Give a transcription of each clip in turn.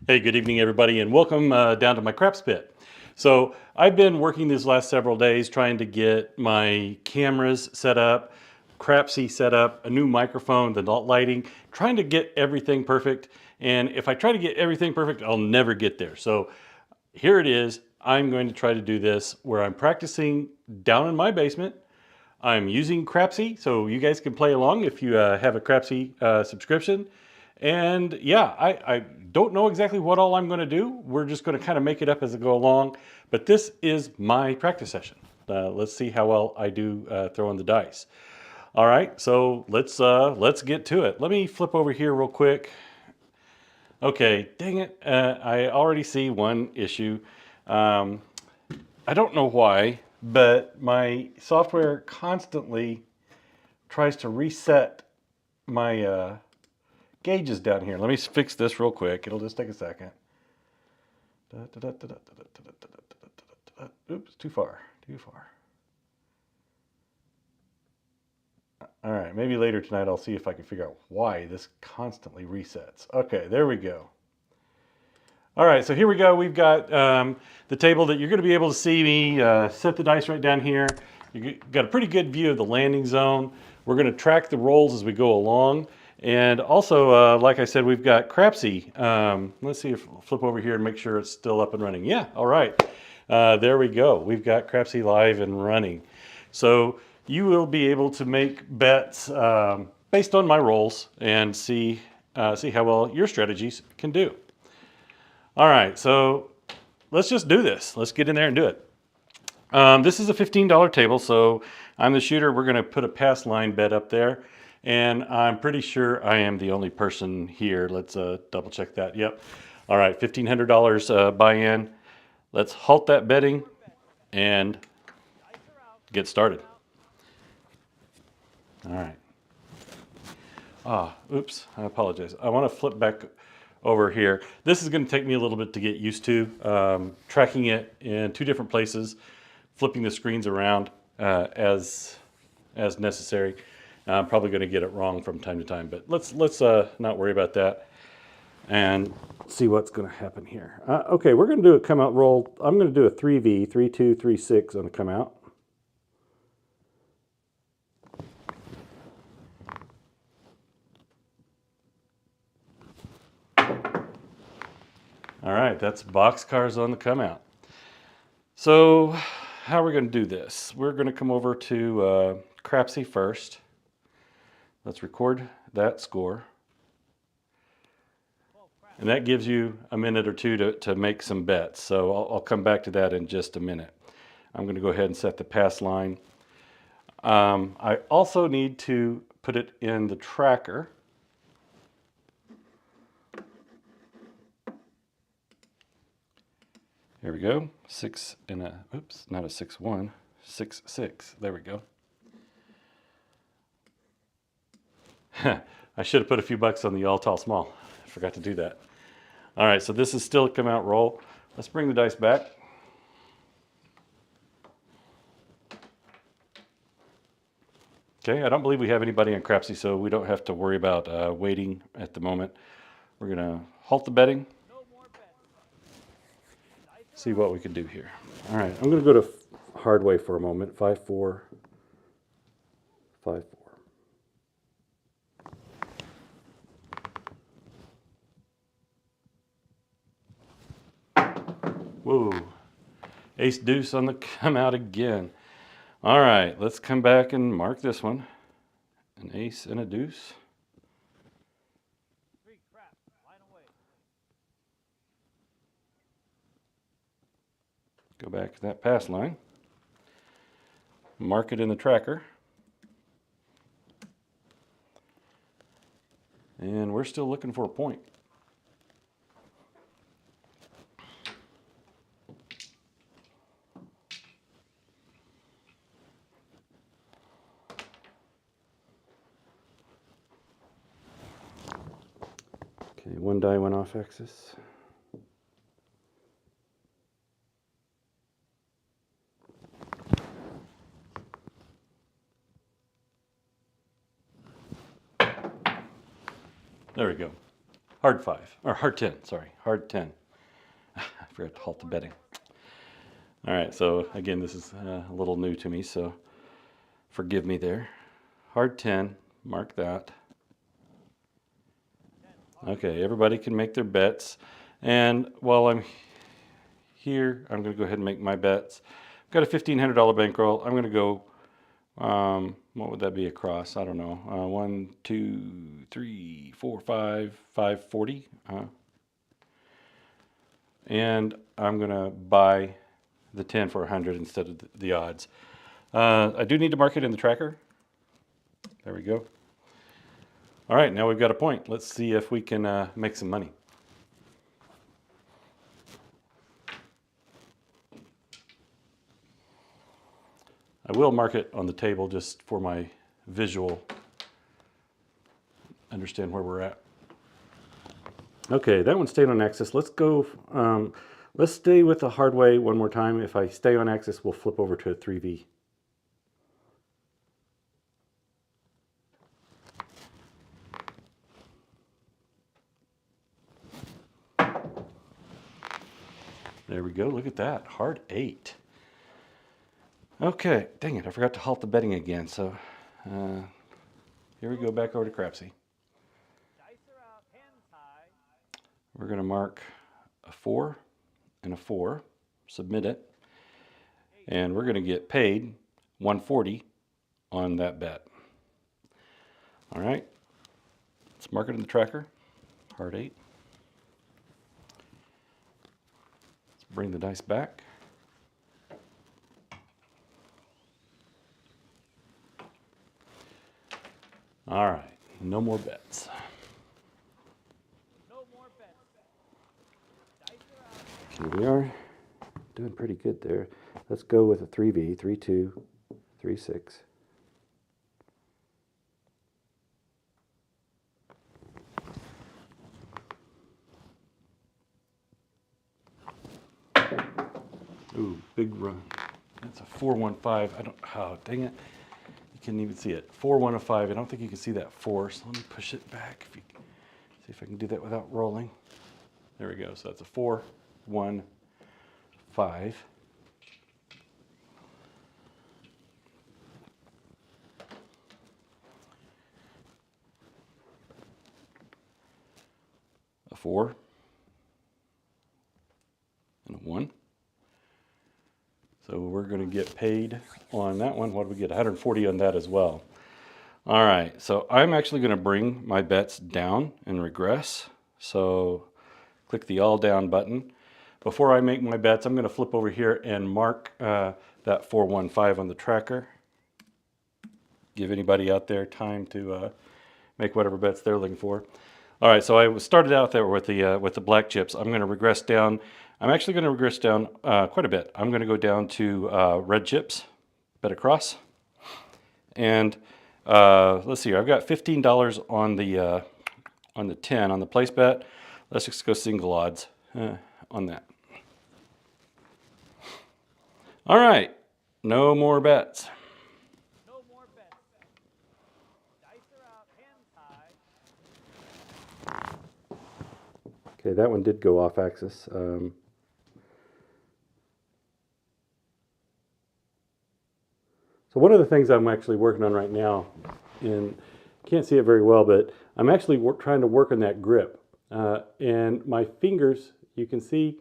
Hey, good evening, everybody, and welcome down to my craps pit. So I've been working these last several days trying to get my cameras set up, Crapsy set up, a new microphone, the lighting, trying to get everything perfect. And if I try to get everything perfect, I'll never get there. So here it is. I'm going to try to do this where I'm practicing down in my basement. I'm using Crapsy, so you guys can play along if you have a Crapsy subscription. And yeah, I don't know exactly what all I'm going to do. We're just going to kind of make it up as I go along. But this is my practice session. Let's see how well I do throwing the dice. All right, so let's get to it. Let me flip over here real quick. Okay, dang it! I already see one issue. Um, I don't know why, but my software constantly tries to reset my gauges down here. Let me fix this real quick. It'll just take a second. Oops, too far, too far. All right, maybe later tonight I'll see if I can figure out why this constantly resets. Okay, there we go. All right, so here we go. We've got the table that you're going to be able to see me set the dice right down here. You've got a pretty good view of the landing zone. We're going to track the rolls as we go along. And also, like I said, we've got Crapsy. Let's see if I'll flip over here and make sure it's still up and running. Yeah, all right. There we go. We've got Crapsy live and running. So you will be able to make bets based on my rolls and see how well your strategies can do. All right, so let's just do this. Let's get in there and do it. This is a $15 table, so I'm the shooter. We're going to put a pass line bet up there, and I'm pretty sure I am the only person here. Let's double check that. Yep. All right, $1,500 buy-in. Let's halt that betting and get started. All right. Oops, I apologize. I want to flip back over here. This is going to take me a little bit to get used to, tracking it in two different places, flipping the screens around as necessary. I'm probably going to get it wrong from time to time, but let's not worry about that and see what's going to happen here. Okay, we're going to do a come out roll. I'm going to do a 3V, 3, 2, 3, 6 on the come out. All right, that's boxcars on the come out. So how are we going to do this? We're going to come over to Crapsy first. Let's record that score. And that gives you a minute or two to make some bets. So I'll come back to that in just a minute. I'm going to go ahead and set the pass line. I also need to put it in the tracker. There we go. 6 and a, oops, not a 6-1, 6-6. There we go. I should have put a few bucks on the all tall small. I forgot to do that. All right, so this is still a come out roll. Let's bring the dice back. Okay, I don't believe we have anybody on Crapsy, so we don't have to worry about waiting at the moment. We're gonna halt the betting. See what we can do here. All right, I'm gonna go to hard way for a moment. 5-4, 5-4. Whoa, ace deuce on the come out again. All right, let's come back and mark this one. An ace and a deuce. Go back to that pass line. Mark it in the tracker. And we're still looking for a point. Okay, one die went off axis. There we go. hard 5, or hard 10, sorry, hard 10. I forgot to halt the betting. All right, so again, this is a little new to me, so forgive me there. Hard 10, mark that. Okay, everybody can make their bets. And while I'm here, I'm going to go ahead and make my bets. I've got a $1,500 bankroll. I'm going to go, what would that be across? I don't know. 1, 2, 3, 4, 5, 540. And I'm going to buy the 10 for 100 instead of the odds. I do need to mark it in the tracker. There we go. All right, now we've got a point. Let's see if we can make some money. I will mark it on the table just for my visual, understand where we're at. Okay, that one stayed on axis. Let's go, let's stay with the hard way one more time. If I stay on axis, we'll flip over to a 3V. There we go, look at that, hard 8. Okay, dang it, I forgot to halt the betting again, so here we go back over to Crapsy. We're going to mark a 4 and a 4, submit it, and we're going to get paid 140 on that bet. All right, let's mark it in the tracker, hard 8. Let's bring the dice back. All right, no more bets. Here we are, doing pretty good there. Let's go with a 3V, 3, 2, 3, 6. Ooh, big run. That's a 415. I don't, oh, dang it. You can't even see it. 4105. I don't think you can see that 4, so let me push it back. If you, see if I can do that without rolling. There we go. So that's a 4, 1, 5. A 4 and a 1. So we're going to get paid on that one. What do we get? 140 on that as well. All right, so I'm actually going to bring my bets down and regress. So click the all down button. Before I make my bets, I'm going to flip over here and mark that 415 on the tracker. Give anybody out there time to make whatever bets they're looking for. All right, so I started out there with the black chips. I'm going to regress down. I'm actually going to regress down quite a bit. I'm going to go down to red chips, bet across, and let's see here. I've got $15 on the 10 on the place bet. Let's just go single odds on that. All right, no more bets. No more bets. Dice are out, hands high. Okay, that one did go off axis. So one of the things I'm actually working on right now, and can't see it very well, but I'm actually trying to work on that grip. And my fingers, you can see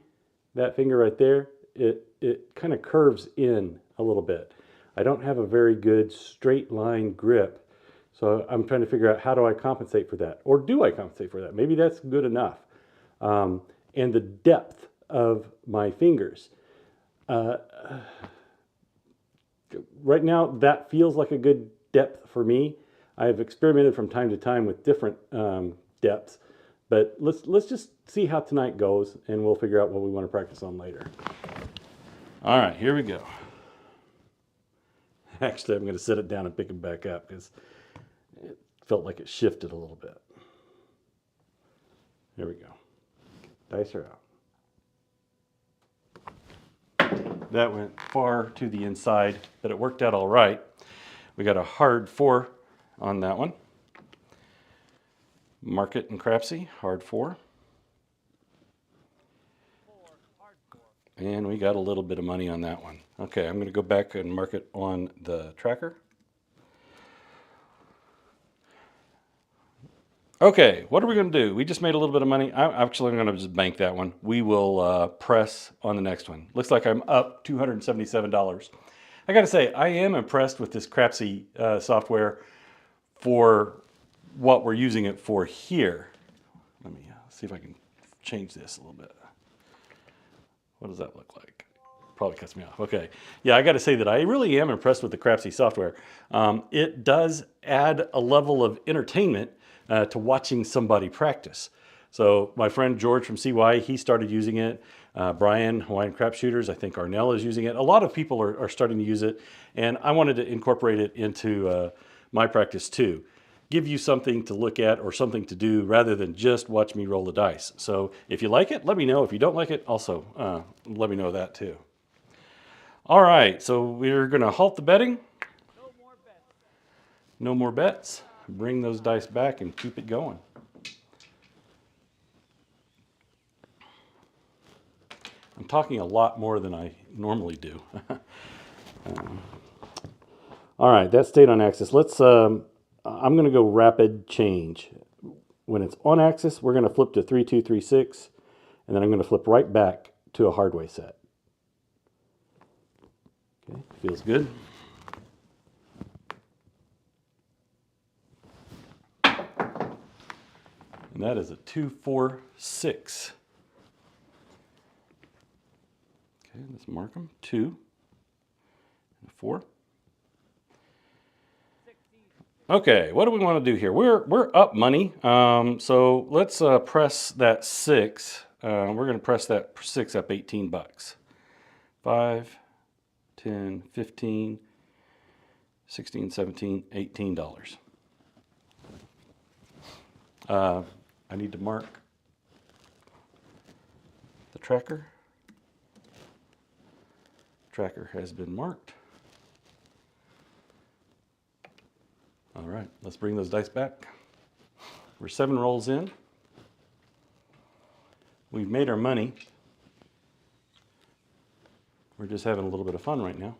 that finger right there, it kind of curves in a little bit. I don't have a very good straight line grip. So I'm trying to figure out, how do I compensate for that? Or do I compensate for that? Maybe that's good enough. And the depth of my fingers. Right now, that feels like a good depth for me. I've experimented from time to time with different depths, but let's just see how tonight goes, and we'll figure out what we want to practice on later. All right, here we go. Actually, I'm going to set it down and pick it back up because it felt like it shifted a little bit. Here we go. Dice are out. That went far to the inside, but it worked out all right. We got a hard 4 on that one. Market and Crapsy, hard 4. And we got a little bit of money on that one. Okay, I'm going to go back and mark it on the tracker. Okay, what are we going to do? We just made a little bit of money. I'm actually going to just bank that one. We will press on the next one. Looks like I'm up $277. I got to say, I am impressed with this Crapsy software for what we're using it for here. Let me see if I can change this a little bit. What does that look like? Probably cuts me off. Okay. Yeah, I got to say that I really am impressed with the Crapsy software. It does add a level of entertainment to watching somebody practice. So my friend George from CY, he started using it. Brian, Hawaiian Crap Shooters, I think Arnell is using it. A lot of people are starting to use it, and I wanted to incorporate it into my practice too. Give you something to look at or something to do rather than just watch me roll the dice. So if you like it, let me know. If you don't like it, also let me know that too. All right, so we're going to halt the betting. No more bets. No more bets. Bring those dice back and keep it going. I'm talking a lot more than I normally do. All right, that stayed on axis. Let's. I'm going to go rapid change. When it's on axis, we're going to flip to 3236, and then I'm going to flip right back to a hardway set. Okay, feels good. And that is a 246. Okay, let's mark them. 2 and 4. Okay, what do we want to do here? We're up money, so let's press that 6. We're going to press that 6 up 18 bucks. 5, 10, 15, 16, 17, $18. I need to mark the tracker. Tracker has been marked. All right, let's bring those dice back. We're 7 rolls in. We've made our money. We're just having a little bit of fun right now.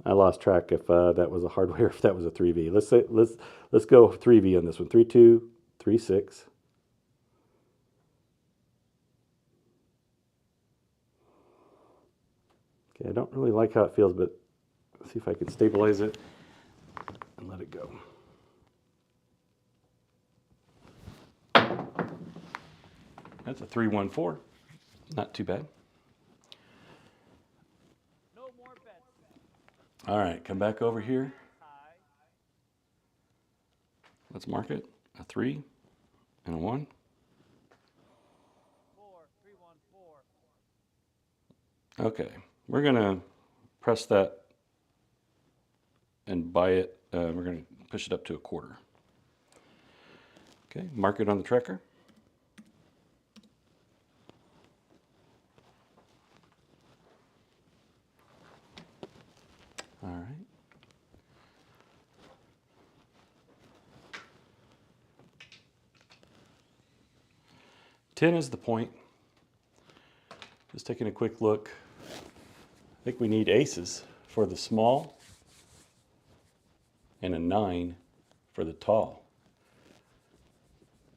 I lost track if that was a hardware, if that was a 3V. Let's go 3V on this one. 3, 2, 3, 6. Okay, I don't really like how it feels, but let's see if I can stabilize it and let it go. That's a 314. Not too bad. No more bets. All right, come back over here. Let's mark it. A 3 and a 1. 4, 3, 1, 4. Okay, we're going to press that and buy it. We're going to push it up to a quarter. Okay, mark it on the tracker. All right. $10 is the point. Just taking a quick look. I think we need aces for the small and a 9 for the tall.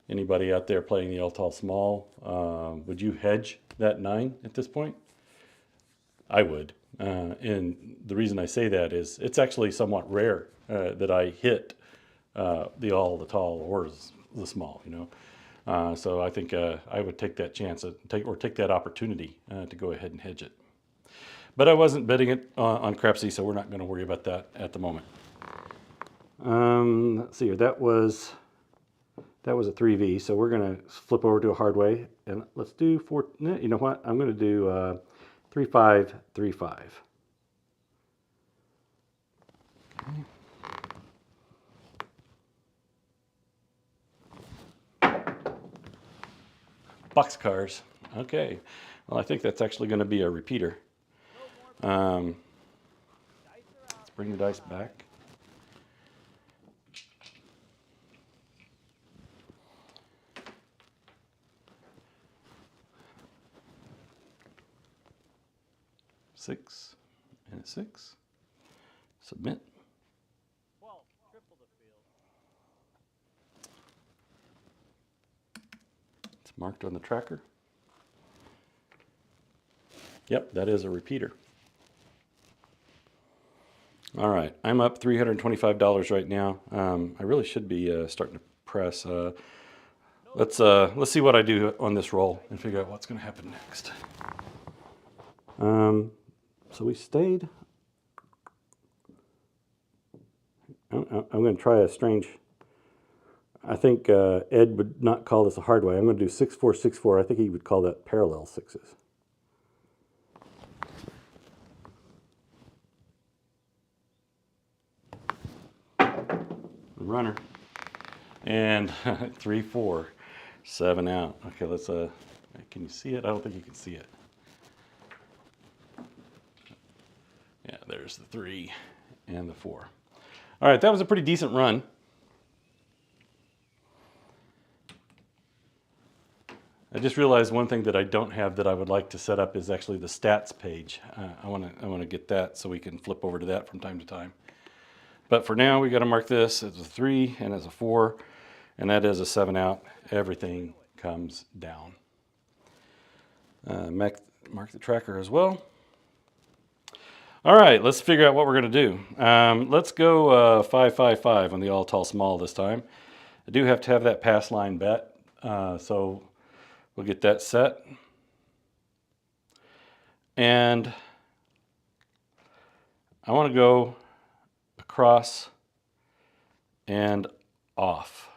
Anybody out there playing the all tall small, would you hedge that 9 at this point? I would. And the reason I say that is it's actually somewhat rare that I hit the all, the tall, or the small, you know. So I think I would take that chance, take that opportunity to go ahead and hedge it. But I wasn't betting it on Crapsy, so we're not going to worry about that at the moment. Let's see here. That was a 3V, so we're going to flip over to a hardway, and let's do 4. You know what? I'm going to do 3, 5, 3, 5. Okay. Boxcars. Okay. Well, I think that's actually going to be a repeater. bring the dice back. Six and a 6. Submit. 12. Triple the field. It's marked on the tracker. Yep, that is a repeater. All right, I'm up $325 right now. I really should be starting to press. Let's see what I do on this roll and figure out what's going to happen next. So we stayed. I'm going to try a strange. I think Ed would not call this a hard way. I'm going to do 6 4 6 4. I think he would call that parallel sixes. The runner and 3 4 7 out. Okay, let's can you see it? I don't think you can see it. Yeah, there's the 3 and the 4. All right, that was a pretty decent run. I just realized one thing that I don't have that I would like to set up is actually the stats page. I want to get that so we can flip over to that from time to time. But for now, we got to mark this as a 3 and as a 4, and that is a 7 out. Everything comes down. Mark the tracker as well. All right, let's figure out what we're going to do. Let's go 5-5-5 on the all tall small this time. I do have to have that pass line bet, so we'll get that set. And I want to go across and off.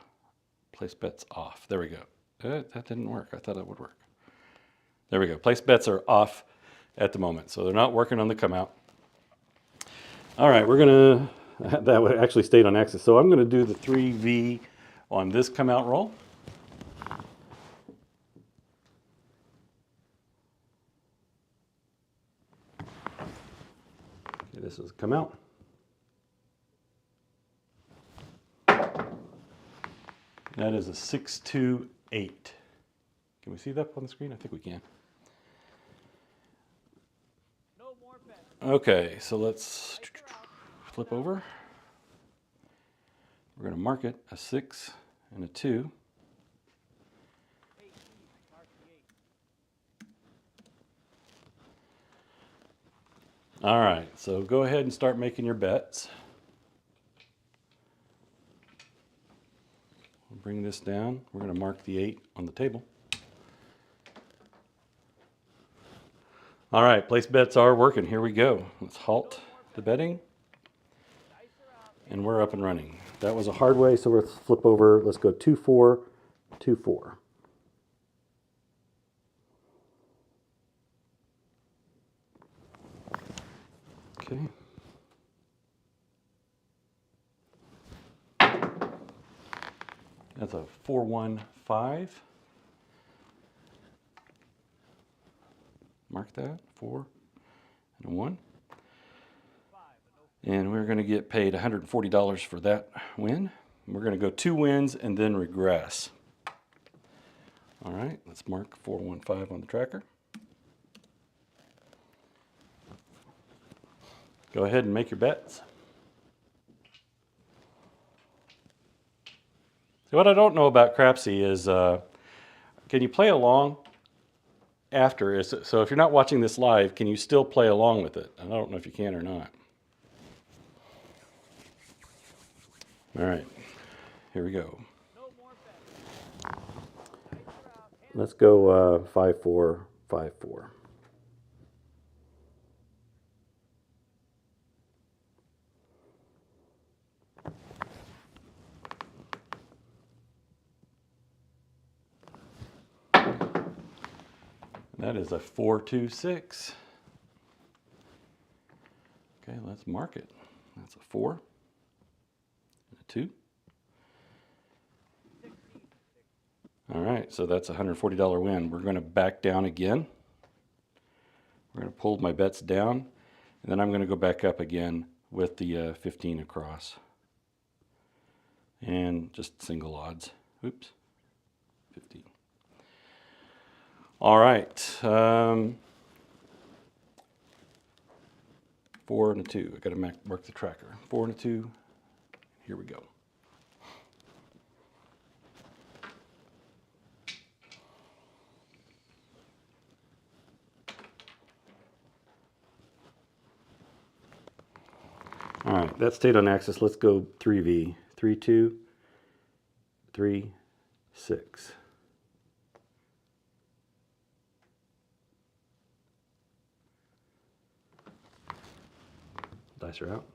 Place bets off. There we go. That didn't work. I thought it would work. There we go. Place bets are off at the moment, so they're not working on the come out. All right, we're gonna, that actually stayed on axis. So I'm gonna do the 3V on this come out roll. Okay, this is come out. That is a 6-2-8. Can we see that up on the screen? I think we can. No more bets. Okay, so let's flip over. We're going to mark it a 6 and a 2. 8. Mark the 8. All right, so go ahead and start making your bets. We'll bring this down. We're going to mark the 8 on the table. All right, place bets are working. Here we go. Let's halt the betting. And we're up and running. That was a hard way, so let's flip over. Let's go 2-4, 2-4. Okay. That's a 4-1-5. Mark that, 4 and a 1. And we're going to get paid $140 for that win. We're going to go 2 wins and then regress. All right, let's mark 4-1-5 on the tracker. Go ahead and make your bets. So what I don't know about Crapsy is, can you play along after? So if you're not watching this live, can you still play along with it? I don't know if you can or not. All right, here we go. No more bets. Let's go 5-4, 5-4. That is a 4-2-6. Okay, let's mark it. That's a 4 and a 2. All right, so that's a $140 win. We're going to back down again. We're going to pull my bets down, and then I'm going to go back up again with the 15 across. And just single odds. Oops, 15. All right. 4 and a 2. I got to mark the tracker. 4 and a 2. Here we go. All right, that stayed on axis. Let's go 3V. 3, 2, 3, 6. Dice are out.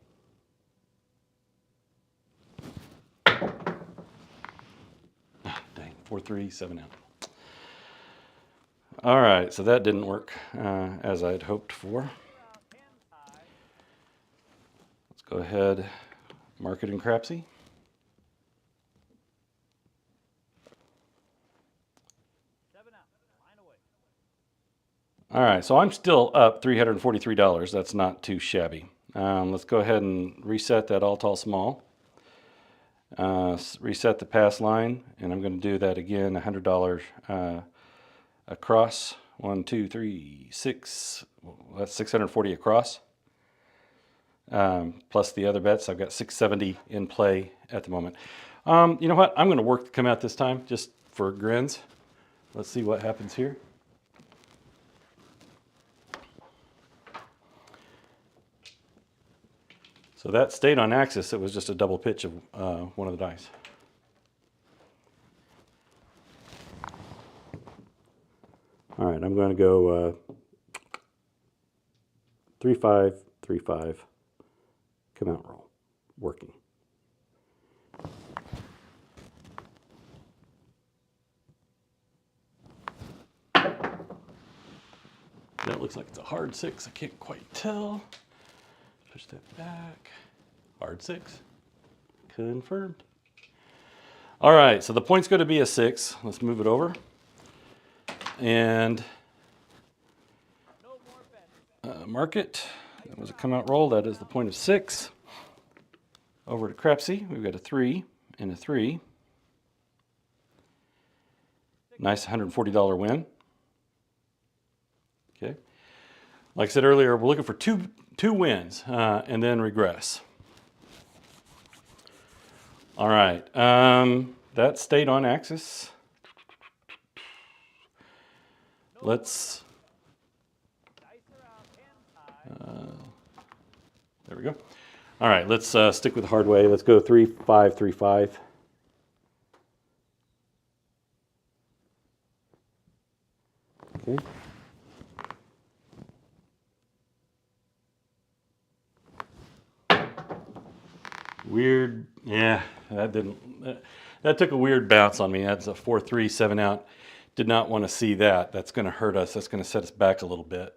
Ah, dang, 4, 3, 7 out. All right, so that didn't work as I had hoped for. Let's go ahead, mark it in Crapsy. All right, so I'm still up $343. That's not too shabby. Let's go ahead and reset that all tall small. Reset the pass line, and I'm going to do that again, $100 across. 1, 2, 3, 6. Well, that's 640 across. Plus the other bets. I've got 670 in play at the moment. You know what? I'm going to work to come out this time just for grins. Let's see what happens here. So that stayed on axis. It was just a double pitch of one of the dice. All right, I'm going to go 3, 5, 3, 5. Come out roll. Working. That looks like it's a hard 6. I can't quite tell. Push that back. Hard 6. Confirmed. All right, so the point's going to be a 6. Let's move it over. And mark it. That was a come out roll. That is the point of 6. Over to Crapsy. We've got a 3 and a 3. Nice $140 win. Okay. Like I said earlier, we're looking for two wins and then regress. All right. That stayed on axis. Let's. There we go. All right, let's stick with the hard way. Let's go 3, 5, 3, 5. Okay. Weird. Yeah, that didn't. That took a weird bounce on me. That's a 4, 3, 7 out. Did not want to see that. That's going to hurt us. That's going to set us back a little bit.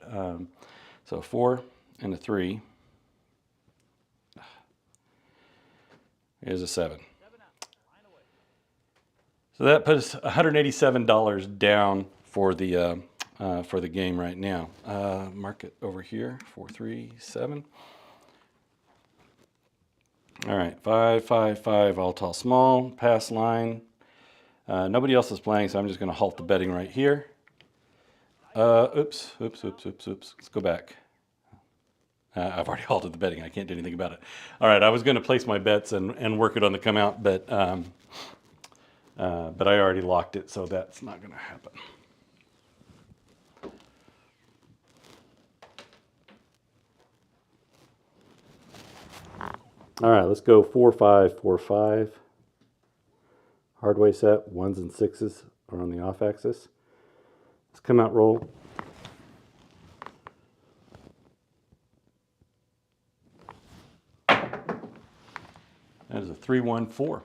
So 4 and a 3. Here's a 7. So that puts $187 down for the game right now. Mark it over here. 4, 3, 7. All right, 5, 5, 5, all tall, small, pass line. Nobody else is playing, so I'm just going to halt the betting right here. Oops. Let's go back. I've already halted the betting. I can't do anything about it. All right, I was going to place my bets and work it on the come out, but I already locked it, so that's not going to happen. All right, let's go 4, 5, 4, 5. Hard way set, 1s and 6s are on the off axis. Let's come out roll. That is a 3, 1, 4.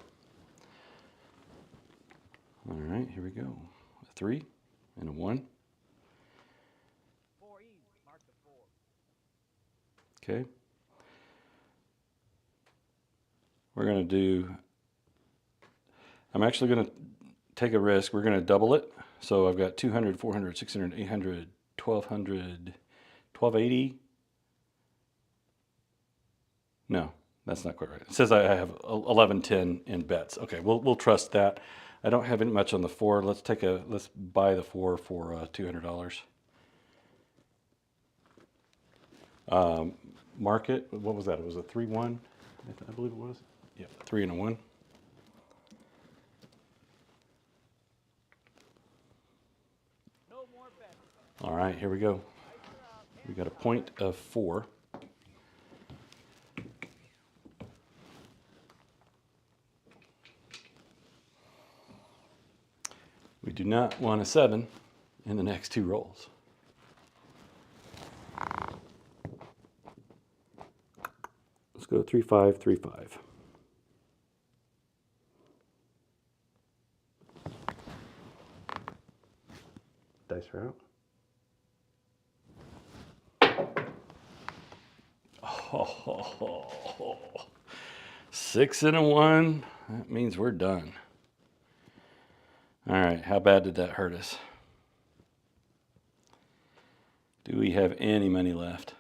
All right, here we go. A 3 and a 1. 4 easy. Mark the 4. Okay. We're going to do, I'm actually going to take a risk. We're going to double it. So I've got 200, 400, 600, 800, 1200, 1280. No, that's not quite right. It says I have 1110 in bets. Okay, we'll trust that. I don't have any much on the 4. Let's buy the 4 for $200. Market, what was that? It was a 3-1, I believe it was. Yeah, 3 and a 1. No more bets. All right, here we go. We got a point of 4. We do not want a 7 in the next 2 rolls. Let's go 3, 5, 3, 5. Dice are out. Oh, 6 and a 1. That means we're done. All right, how bad did that hurt us? Do we have any money left?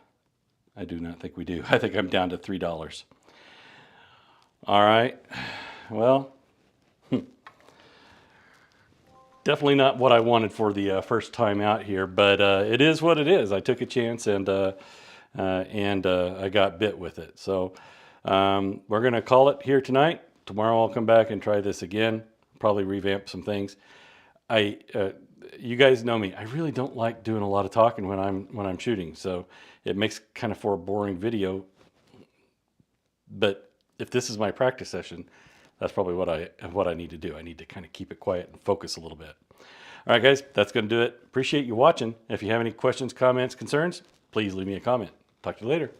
I do not think we do. I think I'm down to $3. All right, well, definitely not what I wanted for the first time out here, but it is what it is. I took a chance and I got bit with it. So we're going to call it here tonight. Tomorrow I'll come back and try this again. Probably revamp some things. You guys know me. I really don't like doing a lot of talking when I'm shooting, so it makes kind of for a boring video. But if this is my practice session, that's probably what I need to do. I need to kind of keep it quiet and focus a little bit. All right, guys, that's going to do it. Appreciate you watching. If you have any questions, comments, concerns, please leave me a comment. Talk to you later.